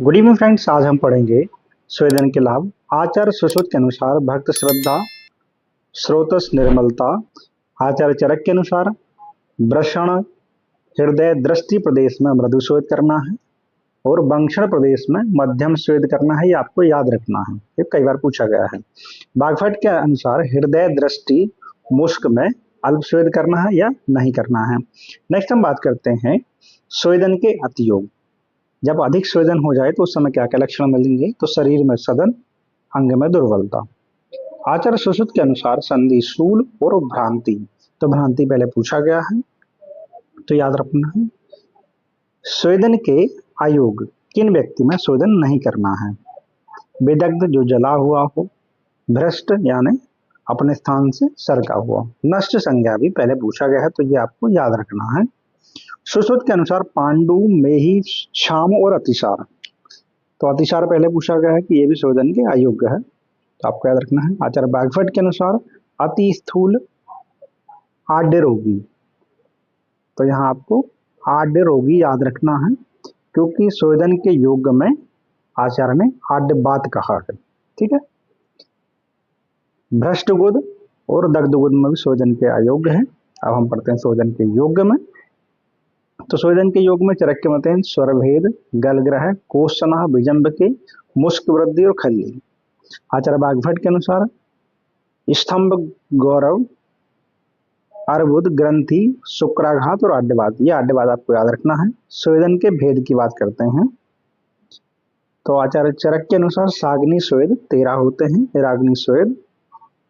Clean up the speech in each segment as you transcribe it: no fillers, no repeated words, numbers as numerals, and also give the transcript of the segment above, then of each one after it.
Good evening friends. आज हम पढ़ेंगे स्वेदन के लाभ। आचार्य सुश्रुत के अनुसार भक्त श्रद्धा स्रोतस निर्मलता। आचार्य चरक के अनुसार वृषण हृदय दृष्टि प्रदेश में मृदु स्वेद करना है और वंक्षण प्रदेश में मध्यम स्वेद करना है। ये आपको याद रखना है, ये कई बार पूछा गया है। बागभट्ट के अनुसार हृदय दृष्टि मुष्क में अल्प स्वेद करना है या नहीं करना है। नेक्स्ट हम बात करते हैं स्वेदन के अतियोग। जब अधिक स्वेदन हो जाए तो उस समय क्या क्या लक्षण मिलेंगे? तो शरीर में सदन, अंग में दुर्बलता। आचार्य सुश्रुत के अनुसार संधि शूल और भ्रांति। तो भ्रांति पहले पूछा गया है, तो याद रखना है। स्वेदन के अयोग किन व्यक्ति में स्वेदन नहीं करना है? विदग्ध, जो जला हुआ हो, भ्रष्ट यानी अपने स्थान से सरका हुआ, नष्ट संज्ञा भी पहले पूछा गया है, तो ये आपको याद रखना है। सुश्रुत के अनुसार पांडु, मेही, शाम और अतिसार। तो अतिसार पहले पूछा गया है कि ये भी स्वेदन के अयोग्य है, तो आपको याद रखना है। आचार्य बागभट्ट के अनुसार अति स्थूल आड्य रोगी। तो यहाँ आपको आड्य रोगी याद रखना है, क्योंकि स्वेदन के योग्य में आचार्य ने आड्य बात कहा है। ठीक है। भ्रष्ट गुद और दग्ध गुद में भी स्वेदन के अयोग्य है। अब हम पढ़ते हैं स्वेदन के योग्य में। तो स्वेदन के योग में चरक के मत हैं स्वरभेद, गलग्रह, कोशना, विजंब के, मुस्क वृद्धि और खली। आचार्य बागभट्ट के अनुसार स्तंभ, गौरव, अर्बुद, ग्रंथि, शुक्राघात और आड्यवाद। ये आड्यवाद आपको याद रखना है। स्वेदन के भेद की बात करते हैं तो आचार्य चरक के अनुसार साग्नि स्वेद 13 होते हैं, राग्नि स्वेद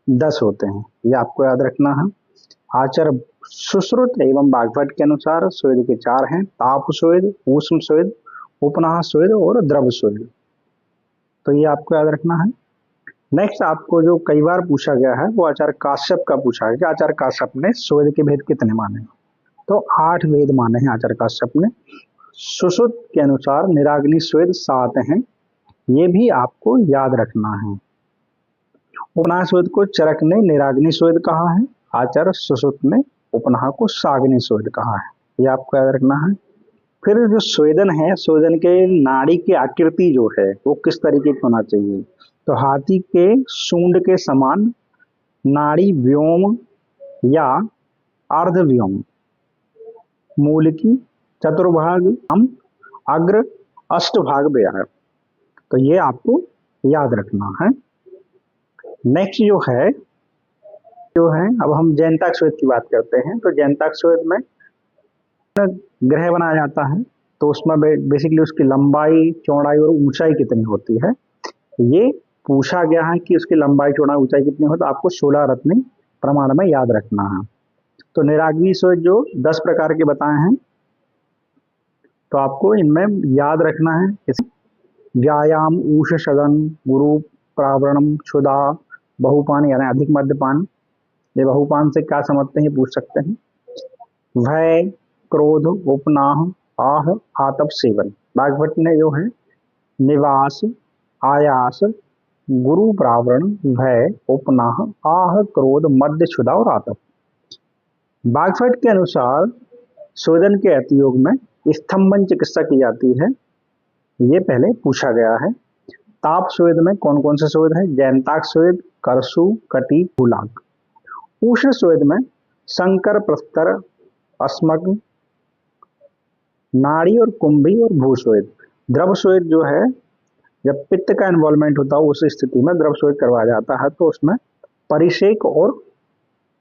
10 होते हैं। ये आपको याद रखना है। आचार्य सुश्रुत एवं बागभट्ट के अनुसार स्वेद के 4 हैं, ताप स्वेद, ऊष्म स्वेद, उपनाह स्वेद और द्रव स्वेद। तो ये आपको याद रखना है। नेक्स्ट आपको जो कई बार पूछा गया है वो आचार्य काश्यप का पूछा है कि आचार्य काश्यप ने स्वेद के भेद कितने माने? तो 8 भेद माने हैं आचार्य काश्यप ने। सुश्रुत के अनुसार निराग्नि स्वेद 7 हैं, ये भी आपको याद रखना है। उपनाह स्वेद को चरक ने निराग्नि स्वेद कहा है, आचार्य सुश्रुत ने उपनाह को साग्नि स्वेद कहा है। ये आपको याद रखना है। फिर जो स्वेदन है, स्वेदन के नाड़ी की आकृति जो है वो किस तरीके की होना चाहिए? तो हाथी के सूंड के समान, नाड़ी व्योम या अर्धव्योम, मूल की चतुर्भाग, हम अग्र अष्टभाग व्याह। तो ये आपको याद रखना है। नेक्स्ट जो है अब हम जैनताक स्वेद की बात करते हैं। तो जैनताक स्वेद में ग्रह बनाया जाता है, तो उसमें बेसिकली उसकी लंबाई, चौड़ाई और ऊंचाई कितनी होती है ये पूछा गया है कि उसकी लंबाई, चौड़ाई, ऊंचाई कितनी हो, तो आपको 16 रत्नी प्रमाण में याद रखना है। तो निराग्नि स्वेद जो 10 प्रकार के बताए हैं, तो आपको इनमें याद रखना है। व्यायाम, ऊष सदन, गुरु प्रावरणम, क्षुदा, बहुपान यानी अधिक मद्यपान। ये बहुपान से क्या समझते हैं पूछ सकते हैं। भय, क्रोध, उपनाह, आह, आतप सेवन। बागभट्ट ने जो है निवास, आयास, गुरु प्रावरण, भय, उपनाह, आह, क्रोध, मध्य, क्षुधा और आतप। बागभट्ट के अनुसार स्वेदन के अतियोग में स्तंभन चिकित्सा की जाती है, ये पहले पूछा गया है। ताप स्वेद में कौन कौन से स्वेद है? जैनताक स्वेद, करसु, कटी, भूलाग। उष्ण स्वेद में संकर, प्रस्तर, अस्मक, नाड़ी और कुंभी और भूस्वेद। द्रव स्वेद जो है, जब पित्त का इन्वॉल्वमेंट होता है उस स्थिति में द्रव स्वेद करवाया जाता है, तो उसमें परिषेक और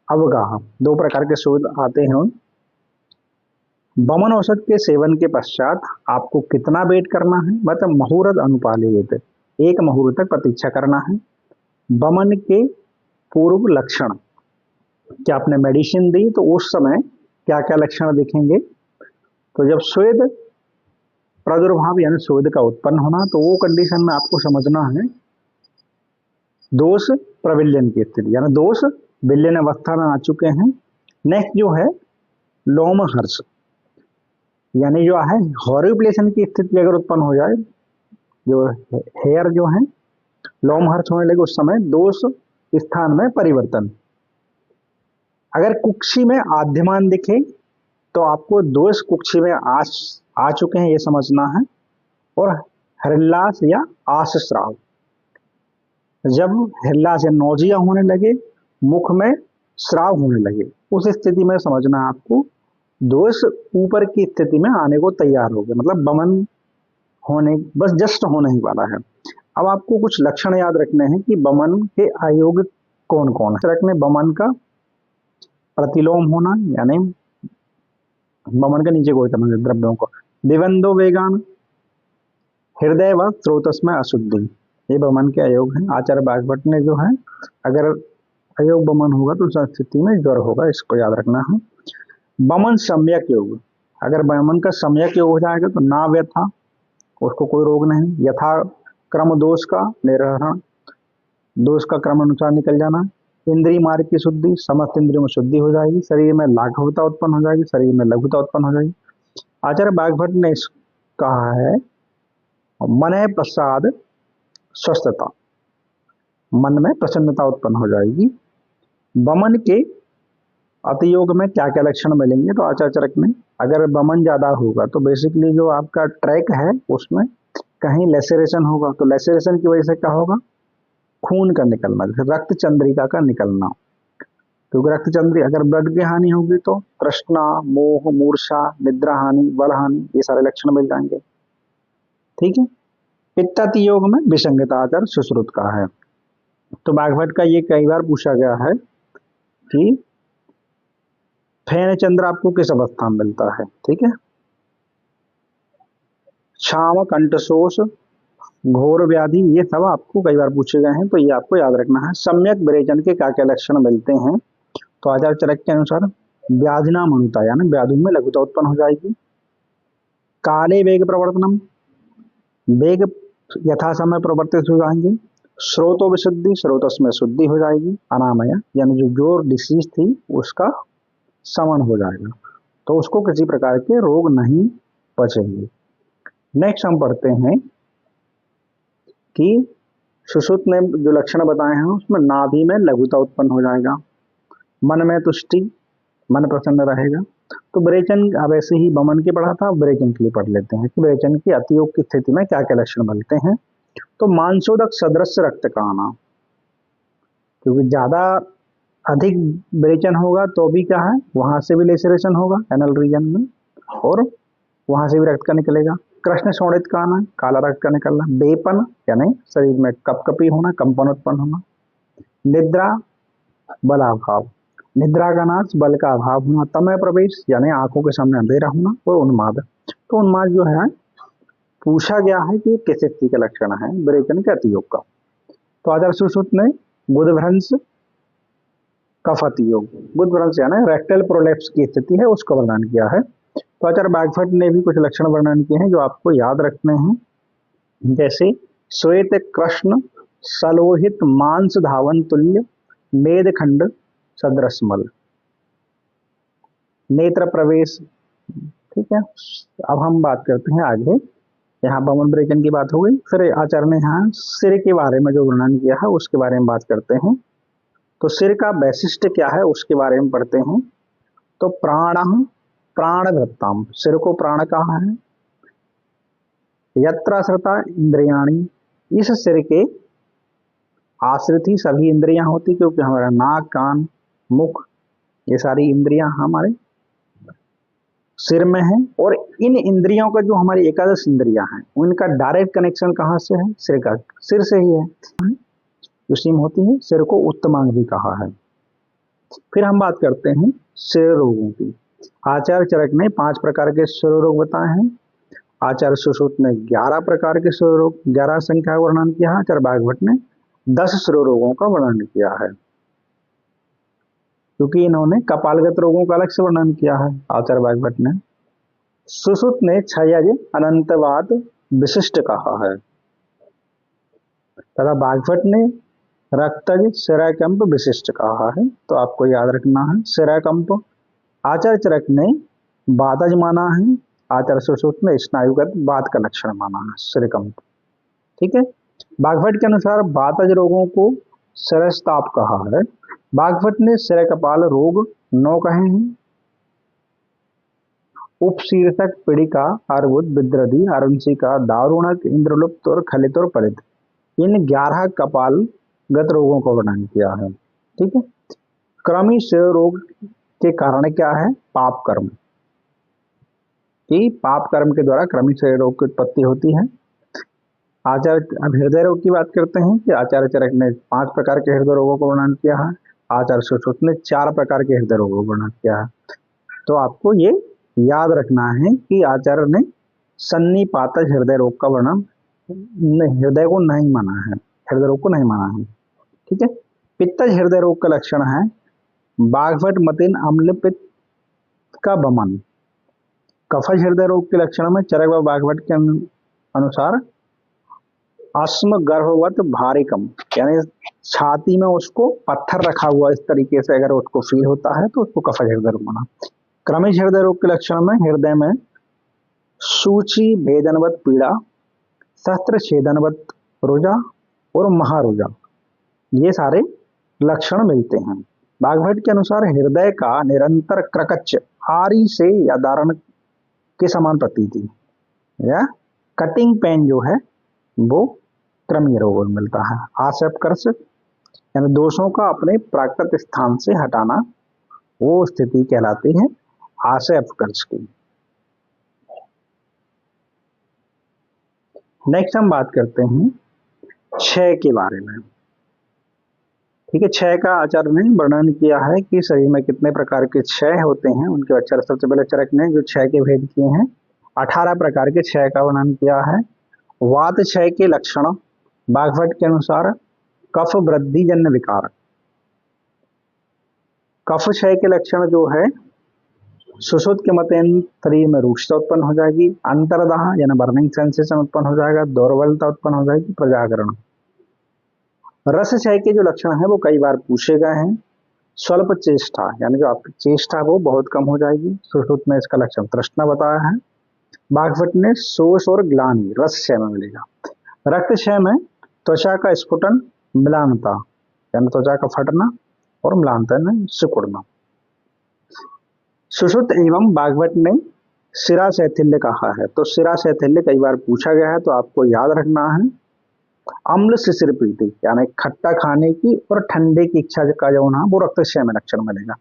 अवगाह 2 प्रकार के स्वेद आते हैं। बमन औषध के सेवन के पश्चात आपको कितना वेट करना है? मतलब मुहूर्त अनुपालित, 1 मुहूर्त तक प्रतीक्षा करना है। बमन के पूर्व लक्षण, क्या आपने मेडिसिन दी तो उस समय क्या क्या लक्षण दिखेंगे? तो जब स्वेद प्रादुर्भाव यानी स्वेद का उत्पन्न होना, तो वो कंडीशन में आपको समझना है दोष प्रविल्यन की स्थिति, यानी दोष विल्यन अवस्था में आ चुके हैं। नेक्स्ट जो है लोमहर्ष, यानी जो है हॉरिप्लेशन की स्थिति अगर उत्पन्न हो जाए, जो हेयर जो है लोमहर्ष होने लगे, उस समय दोष स्थान में परिवर्तन। अगर कुक्षी में आद्यमान दिखे तो आपको दोष कुक्षी में आ चुके हैं ये समझना है। और हृल्लास या आसस्राव, जब हृल्लास या नौजिया होने लगे, मुख में स्राव होने लगे, उस स्थिति में समझना है आपको दोष ऊपर की स्थिति में आने को तैयार हो गए, मतलब वमन होने बस जस्ट होने ही वाला है। अब आपको कुछ लक्षण याद रखने हैं कि वमन के अयोग्य कौन कौन है। रखने वमन का प्रतिलोम होना, यानी वमन के नीचे कोई तरह द्रव्यों को, दिवंदो वेगान, हृदय व स्रोतस में अशुद्धि, ये वमन के अयोग हैं। आचार्य बागभट्ट ने जो है, अगर अयोग वमन होगा तो उस स्थिति में ज्वर होगा, इसको याद रखना है। वमन सम्यक योग, अगर वमन का सम्यक योग हो जाएगा तो ना व्यथा, उसको कोई रोग नहीं, यथा क्रम दोष का निर्हरण, दोष का क्रम अनुसार निकल जाना, इंद्रिय मार्ग की शुद्धि, समस्त इंद्रियों में शुद्धि हो जाएगी, शरीर में लाघवता उत्पन्न हो जाएगी, शरीर में लघुता उत्पन्न हो जाएगी। आचार्य बागभट्ट ने कहा है मन प्रसाद स्वस्थता, मन में प्रसन्नता उत्पन्न हो जाएगी। वमन के अतियोग में क्या क्या लक्षण मिलेंगे, तो आचार्य चरक में अगर वमन ज्यादा होगा तो बेसिकली जो आपका ट्रैक है उसमें कहीं लेसरेशन होगा, तो लेसरेशन की वजह से क्या होगा, खून का निकलना, जैसे रक्त चंद्रिका का निकलना, क्योंकि रक्त चंद्रिका अगर ब्लड की हानि होगी तो तृष्णा, मोह, मूर्छा, निद्रा हानि, बल हानि, ये सारे लक्षण मिल जाएंगे। ठीक है। पित्ताति योग में विसंगता आचार सुश्रुत का है, तो बागभट्ट का ये कई बार पूछा गया है कि फैन चंद्र आपको किस अवस्था में मिलता है। ठीक है। क्षाम, कंठशोष, घोर व्याधि, ये सब आपको कई बार पूछे गए हैं, तो ये आपको याद रखना है। सम्यक विरेचन के क्या क्या लक्षण मिलते हैं, तो आचार्य चरक के अनुसार व्याजना मनुता, यानी व्याधि में लघुता उत्पन्न हो जाएगी। काले वेग प्रवर्तनम, वेग यथा समय प्रवर्तित हो जाएंगे। स्रोतो विशुद्धि, स्रोतस में शुद्धि हो जाएगी। अनामय, यानी जो डिसीज थी उसका समन हो जाएगा, तो उसको किसी प्रकार के रोग नहीं बचेंगे। नेक्स्ट हम पढ़ते हैं कि सुश्रुत ने जो लक्षण बताए हैं उसमें नाभि में लघुता उत्पन्न हो जाएगा, मन में तुष्टि, मन प्रसन्न रहेगा। तो विरेचन, अब ऐसे ही वमन के पढ़ा था, विरेचन के लिए पढ़ लेते हैं कि विरेचन की अतियोग की स्थिति में क्या क्या लक्षण मिलते हैं। तो मांसोदक सदृश रक्त का आना, क्योंकि ज्यादा अधिक विरेचन होगा तो भी क्या है, वहां से भी लेसरेशन होगा एनल रीजन में, और वहां से भी रक्त का निकलेगा। कृष्ण शोणित का आना, काला रक्त का निकलना। बेपन, यानी शरीर में कपकपी होना, कंपन उत्पन्न होना। निद्रा, बलाभाव, निद्रा का नाश, बल का अभाव होना। तमय प्रवेश, यानी आंखों के सामने अंधेरा होना। और उन्माद, तो उन्माद जो है पूछा गया है कि किस स्थिति का लक्षण है विरेचन के अतियोग का। तो आचार्य सुश्रुत ने बुधभ्रंश कफ अतियोग, बुधभ्रंश यानी रेक्टल प्रोलेप्स की स्थिति है उसका वर्णन किया है। तो आचार्य बागभट्ट ने भी कुछ लक्षण वर्णन किए हैं जो आपको याद रखने हैं, जैसे श्वेत कृष्ण सलोहित मांस धावन तुल्य मेदखंड सदृशमल, नेत्र प्रवेश। ठीक है। अब हम बात करते हैं आगे, यहाँ वमन विरेचन की बात हो गई, फिर आचार्य ने यहाँ सिर के बारे में जो वर्णन किया है उसके बारे में बात करते हैं। तो सिर का वैशिष्ट क्या है उसके बारे में पढ़ते हैं। तो प्राण, प्राणवृत्ताम, सिर को प्राण कहा है। यत्राश्रिता इंद्रियाणी, इस सिर के आश्रित ही सभी इंद्रियां होती, क्योंकि हमारा नाक, कान, मुख, ये सारी इंद्रियां हमारे सिर में है। और इन इंद्रियों का जो हमारी एकादश इंद्रियां हैं उनका डायरेक्ट कनेक्शन कहाँ से है, सिर से ही है, उसी में होती है। सिर को उत्तमांग भी कहा है। फिर हम बात करते हैं सिर रोगों की। आचार्य चरक ने 5 प्रकार के सिर रोग बताए हैं। आचार्य सुश्रुत ने 11 प्रकार के सिर रोग, 11 संख्या का वर्णन किया है। आचार्य बागभट्ट ने 10 सिर रोगों का वर्णन किया है, क्योंकि इन्होंने कपालगत रोगों का अलग से वर्णन किया है आचार्य बागभट्ट ने। सुश्रुत ने क्षयज अनंतवाद विशिष्ट कहा है, तथा बागभट्ट ने रक्तज सिराकंप विशिष्ट कहा है। तो आपको याद रखना है सिराकंप। आचार्य चरक ने बातज माना है, आचार्य सुश्रुत ने स्नायुगत बात का लक्षण माना है सिरकंप। ठीक है। बागभट्ट के अनुसार बातज रोगों को सिरस्ताप कहा है। बागभट्ट ने सिर कपाल रोग 9 कहे हैं, उपशीर्षक पीड़िका, अर्बुद, विद्रदी, अरुंशिका, दारुणक, इंद्रलुप्त और खलित और पलित, इन 11 कपालगत रोगों का वर्णन किया है। ठीक है। कृमि क्षय रोग के कारण क्या है? पाप कर्म, कि पाप कर्म के द्वारा कृमि क्षय रोग की उत्पत्ति होती है। आचार्य, अब हृदय रोग की बात करते हैं कि आचार्य चरक ने 5 प्रकार के हृदय रोगों को वर्णन किया है, आचार्य सुश्रुत ने 4 प्रकार के हृदय रोगों को वर्णन किया है। तो आपको ये याद रखना है कि आचार्य ने सन्निपातज हृदय रोग का वर्णन, हृदय को नहीं माना है, हृदय रोग को नहीं माना है। ठीक है। पित्तज हृदय रोग का लक्षण है बाघवट मतिन अम्ल पित्त का बमन। कफज हृदय रोग के लक्षण में चरक व बाघवट के अनुसार अस्म गर्भवत भारिकम, यानी छाती में उसको पत्थर रखा हुआ इस तरीके से अगर उसको फील होता है तो उसको कफज हृदय रोग माना। क्रमिक हृदय रोग के लक्षण में हृदय में सूची भेदनवत पीड़ा, शस्त्र छेदनवत रुजा और महारुजा, ये सारे लक्षण मिलते हैं। बाघभट्ट के अनुसार हृदय का निरंतर क्रकच, आरी से या दारण के समान प्रतीति या कटिंग पेन जो है वो क्रमीय रोग में मिलता है। आशयपकर्ष यानी दोषों का अपने प्राकृत स्थान से हटाना, वो स्थिति कहलाती है आशयपकर्ष की। नेक्स्ट हम बात करते हैं क्षय के बारे में। ठीक है। क्षय का आचार्य ने वर्णन किया है कि शरीर में कितने प्रकार के क्षय होते हैं, उनके आचार्य सबसे पहले चरक ने जो क्षय के भेद किए हैं 18 प्रकार के क्षय का वर्णन किया है। वात क्षय के लक्षण बाघभट्ट के अनुसार कफ वृद्धि जन्य विकार। कफ क्षय के लक्षण जो है सुश्रुत के मतेन शरीर में रूक्षता उत्पन्न हो जाएगी, अंतरदाह यानी बर्निंग सेंसेशन उत्पन्न हो जाएगा, दुर्बलता उत्पन्न हो जाएगी, प्रजागरण। रस क्षय के जो लक्षण है वो कई बार पूछे गए हैं। स्वल्प चेष्टा यानी जो आपकी चेष्टा वो बहुत कम हो जाएगी, सुश्रुत में इसका लक्षण तृष्णा बताया है। बाघभट्ट ने शोष और ग्लानि रस क्षय में मिलेगा। रक्त क्षय में त्वचा का स्फुटन, म्लानता यानी त्वचा का फटना और म्लानता में सिकुड़ना। सुश्रुत एवं बाघभट्ट ने शिरा शैथिल्य कहा है, तो शिरा शैथिल्य कई बार पूछा गया है, तो आपको याद रखना है अम्ल शिशिर प्रीति यानी खट्टा खाने की और ठंडे की इच्छा का जो ना वो रक्त क्षय में लक्षण मिलेगा।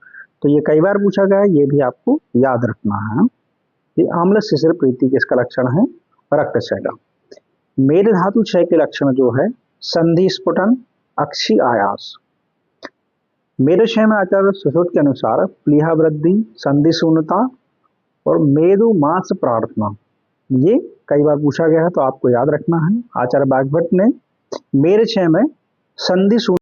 तो ये कई बार पूछा गया है, ये भी आपको याद रखना है कि अम्ल शिशिर प्रीति किसका लक्षण है? रक्त क्षय का। मेद धातु क्षय के लक्षण जो है संधि स्फुटन, अक्षी आयास। मेद क्षय में आचार्य सुश्रुत के अनुसार प्लीहा वृद्धि, संधि शून्यता और मेदु मांस प्रार्थना, ये कई बार पूछा गया है, तो आपको याद रखना है। आचार्य बाघभट्ट ने मेद क्षय में संधि